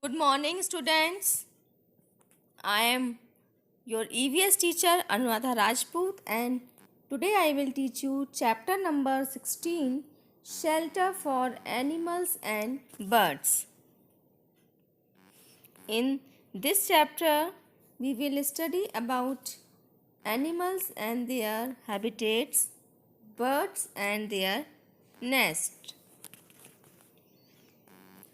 Good morning, students. I am your EVS teacher Anuradha Rajput, and today I will teach you chapter number 16, Shelter for Animals and Birds. In this chapter, we will study about animals and their habitats, birds and their nest.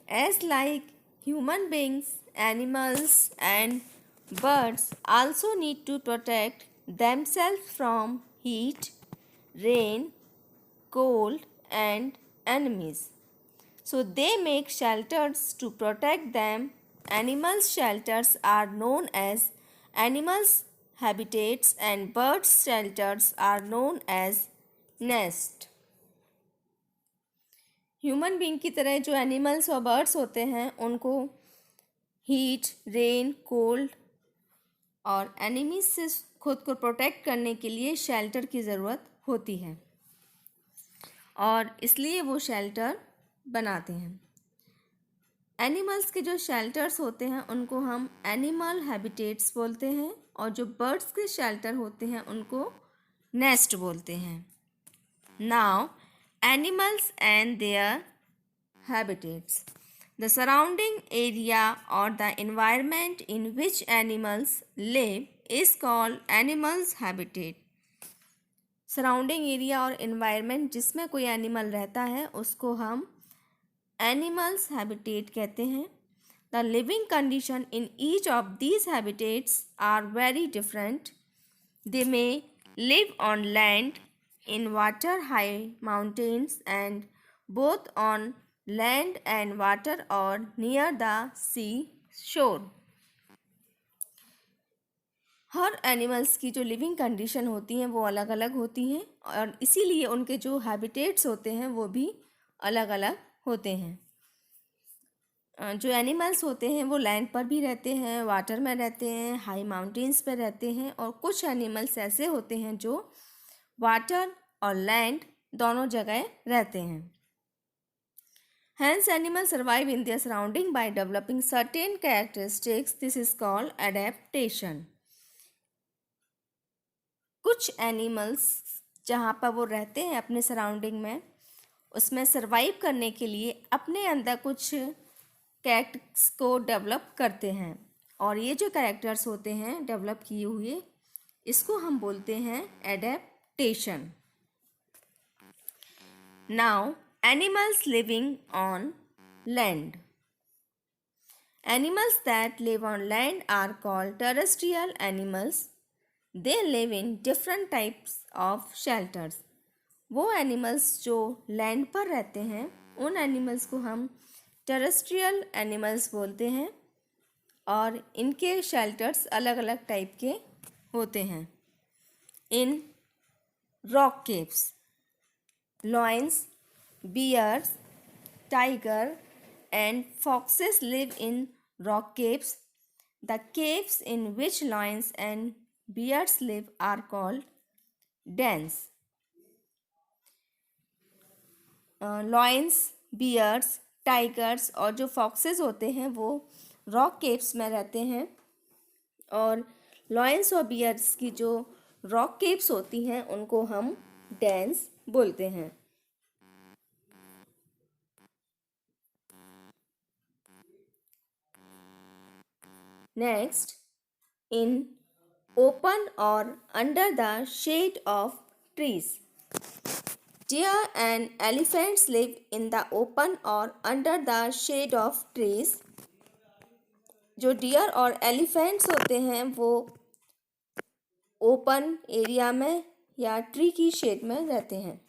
As like human beings, animals and birds also need to protect themselves from heat, rain, cold and enemies. So they make shelters to protect them. Animals shelters are known as animals habitats and birds shelters are known as nest. Human being की तरह जो animals और birds होते हैं उनको heat, rain, cold और enemies से खुद को प्रोटेक्ट करने के लिए शेल्टर की ज़रूरत होती है और इसलिए वो शेल्टर बनाते हैं। एनिमल्स के जो शेल्टर्स होते हैं उनको हम एनिमल हैबिटेट्स बोलते हैं और जो बर्ड्स के शेल्टर होते हैं उनको नेस्ट बोलते हैं। Now animals and their habitats. The surrounding area or the environment in which animals live is called animals habitat. Surrounding area और इन्वायरमेंट जिसमें कोई एनिमल रहता है उसको हम एनिमल्स हैबिटेट कहते हैं। The living condition in each of these habitats are very different. They may live on land, in water, high mountains and both on land and water or near the sea shore. Her animals की जो living condition होती हैं वो अलग अलग होती हैं और इसीलिए उनके जो हैबिटेट्स होते हैं वो भी अलग अलग होते हैं। जो एनिमल्स होते हैं वो लैंड पर भी रहते हैं, वाटर में रहते हैं, हाई माउंटेन्स पर रहते हैं और कुछ एनिमल्स ऐसे होते हैं जो वाटर और लैंड दोनों जगह रहते हैं। Hence animals survive in their surrounding by developing certain characteristics. This is called adaptation. कुछ एनिमल्स जहाँ पर वो रहते हैं अपने सराउंडिंग में उसमें सरवाइव करने के लिए अपने अंदर कुछ कैरेक्टर्स को डेवलप करते हैं और ये जो कैरेक्टर्स होते हैं डेवलप किए हुए इसको हम बोलते हैं adaptation. Now, animals living on land. Animals that live on land are called terrestrial animals. They live in different types of shelters. वो animals जो land पर रहते हैं उन animals को हम terrestrial animals बोलते हैं और इनके shelters अलग अलग टाइप के होते हैं। In rock caves, lions, bears, tiger and foxes live in rock caves. The caves in which lions and bears live are called dens. Lions, bears, tigers और जो foxes होते हैं वो rock caves में रहते हैं और lions और bears की जो rock caves होती हैं उनको हम dens बोलते हैं। Next, in open or under the shade of trees. Deer and elephants live in the open or under the shade of trees. जो डियर और एलिफेंट्स होते हैं वो ओपन एरिया में या ट्री की शेड में रहते हैं।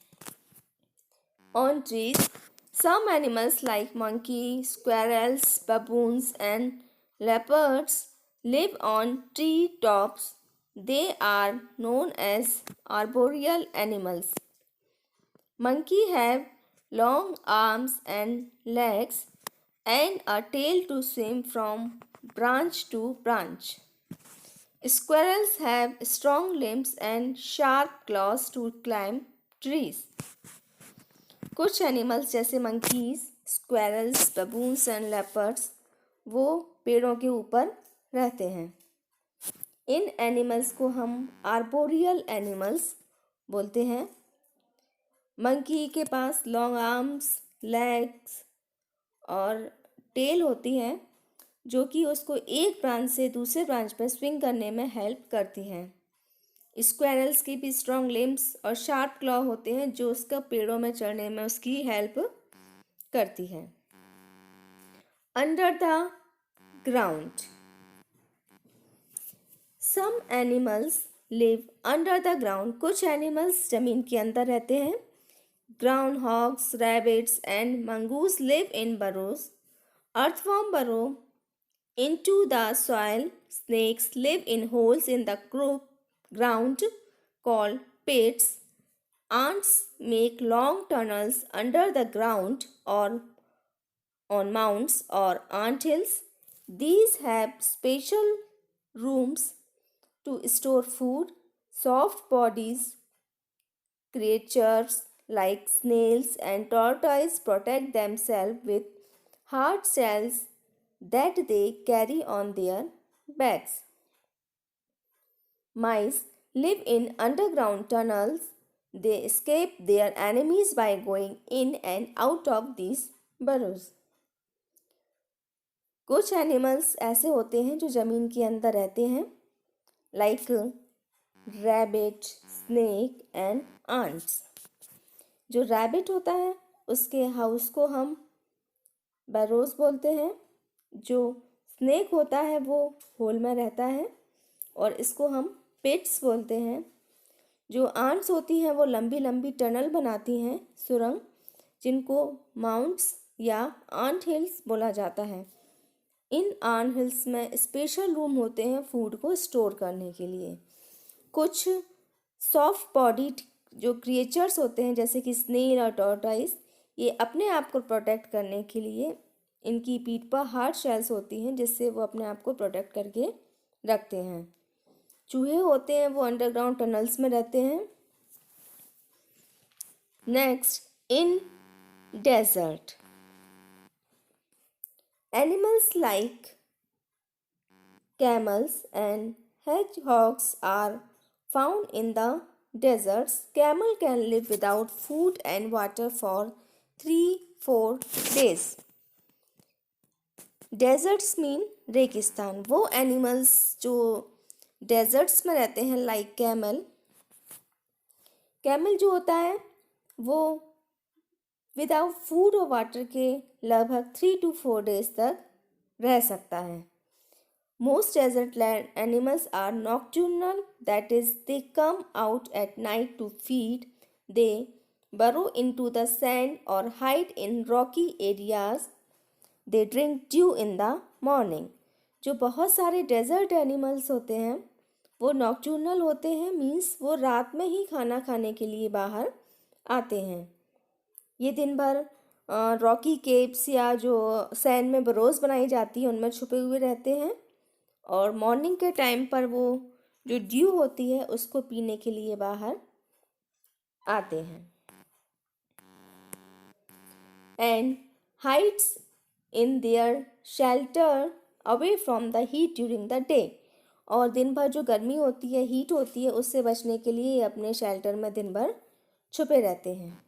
On trees, some animals like monkey, squirrels, baboons and leopards live on tree tops. They are known as arboreal animals. Monkey have long arms and legs and a tail to swim from branch to branch. Squirrels have strong limbs and sharp claws to climb trees. कुछ animals जैसे monkeys, squirrels, baboons and leopards वो पेड़ों के ऊपर रहते हैं। इन animals को हम आर्बोरियल एनिमल्स बोलते हैं। मंकी के पास लॉन्ग आर्म्स, लेग्स और टेल होती है जो कि उसको एक ब्रांच से दूसरे ब्रांच पर स्विंग करने में हेल्प करती हैं। स्क्वेरल्स की भी स्ट्रॉन्ग लिम्स और शार्प क्लॉ होते हैं जो उसका पेड़ों में चढ़ने में उसकी हेल्प करती है। Under the ground, some animals live under the ground. कुछ एनिमल्स जमीन के अंदर रहते हैं। Ground hogs, rabbits and mongoose live in burrows. Earthworm burrow into the soil. Snakes live in holes in the ground called pits. Ants make long tunnels under the ground or on mounds or ant hills. These have special rooms to store food. Soft bodies creatures like snails and tortoises protect themselves with hard shells that they carry on their backs. Mice live in underground tunnels. They escape their enemies by going in and out of these burrows. कुछ animals ऐसे होते हैं जो ज़मीन के अंदर रहते हैं, like rabbit, snake and ants. जो रैबिट होता है उसके हाउस को हम बैरोज बोलते हैं। जो स्नेक होता है वो होल में रहता है और इसको हम पिट्स बोलते हैं। जो आंट्स होती हैं वो लंबी लंबी टनल बनाती हैं, सुरंग, जिनको माउंट्स या आंट हिल्स बोला जाता है। इन आंट हिल्स में स्पेशल रूम होते हैं फूड को स्टोर करने के लिए। कुछ सॉफ्ट बॉडीड जो क्रिएचर्स होते हैं जैसे कि स्नेल और टॉर्टॉइस, ये अपने आप को प्रोटेक्ट करने के लिए इनकी पीठ पर हार्ड शेल्स होती हैं जिससे वो अपने आप को प्रोटेक्ट करके रखते हैं। चूहे होते हैं वो अंडरग्राउंड टनल्स में रहते हैं। Next, in desert, animals like camels and hedgehogs are found in the deserts. Camel can live without food and water for 3-4 days. Deserts mean रेगिस्तान। वो एनिमल्स जो डेजर्ट्स में रहते हैं लाइक कैमल जो होता है वो विदाउट फूड और वाटर के लगभग 3 to 4 days तक रह सकता है। Most desert land animals are nocturnal, that is, they come out at night to feed. They burrow into the sand or hide in rocky areas. They drink dew in the morning. जो बहुत सारे desert animals होते हैं वो nocturnal होते हैं, means वो रात में ही खाना खाने के लिए बाहर आते हैं। ये दिन भर रॉकी केव्स या जो सैंड में बरोज बनाई जाती है उनमें छुपे हुए रहते हैं और मॉर्निंग के टाइम पर वो जो ड्यू होती है उसको पीने के लिए बाहर आते हैं। And hides in their shelter away from the heat during the day. और दिन भर जो गर्मी होती है, हीट होती है, उससे बचने के लिए ये अपने शेल्टर में दिन भर छुपे रहते हैं।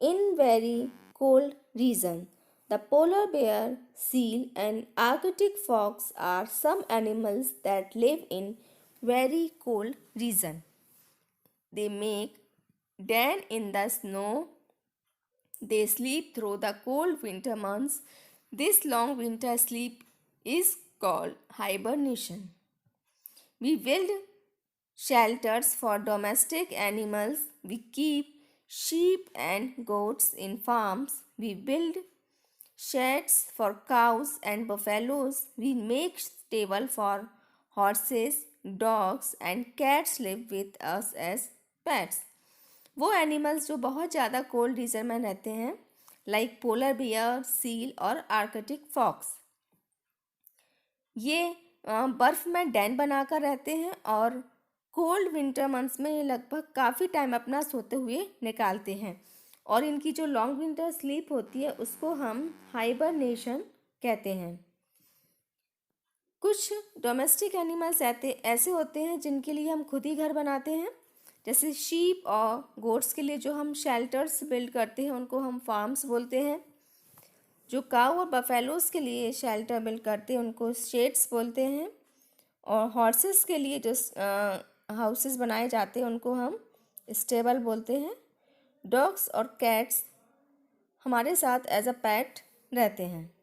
In very cold region, the polar bear, seal and Arctic fox are some animals that live in very cold region. They make den in the snow. They sleep through the cold winter months. This long winter sleep is called hibernation. We build shelters for domestic animals. We keep sheep and goats in farms. We build sheds for cows and buffaloes. We make stable for horses, dogs and cats live with us as pets. वो animals जो बहुत ज़्यादा cold region में रहते हैं like polar bear, seal और Arctic fox, ये बर्फ़ में डैन बनाकर रहते हैं और कोल्ड विंटर मंथ्स में ये लगभग काफ़ी टाइम अपना सोते हुए निकालते हैं और इनकी जो लॉन्ग विंटर स्लीप होती है उसको हम हाइबरनेशन कहते हैं। कुछ डोमेस्टिक एनिमल्स ऐसे होते हैं जिनके लिए हम खुद ही घर बनाते हैं। जैसे शीप और गोट्स के लिए जो हम शेल्टर्स बिल्ड करते हैं उनको हम फार्म्स बोलते हैं। जो काऊ और बफेलोज़ के लिए शेल्टर बिल्ड करते हैं उनको शेड्स बोलते हैं। और हॉर्सेस के लिए जो हाउसेस बनाए जाते हैं उनको हम स्टेबल बोलते हैं। डॉग्स और कैट्स हमारे साथ एज अ पेट रहते हैं।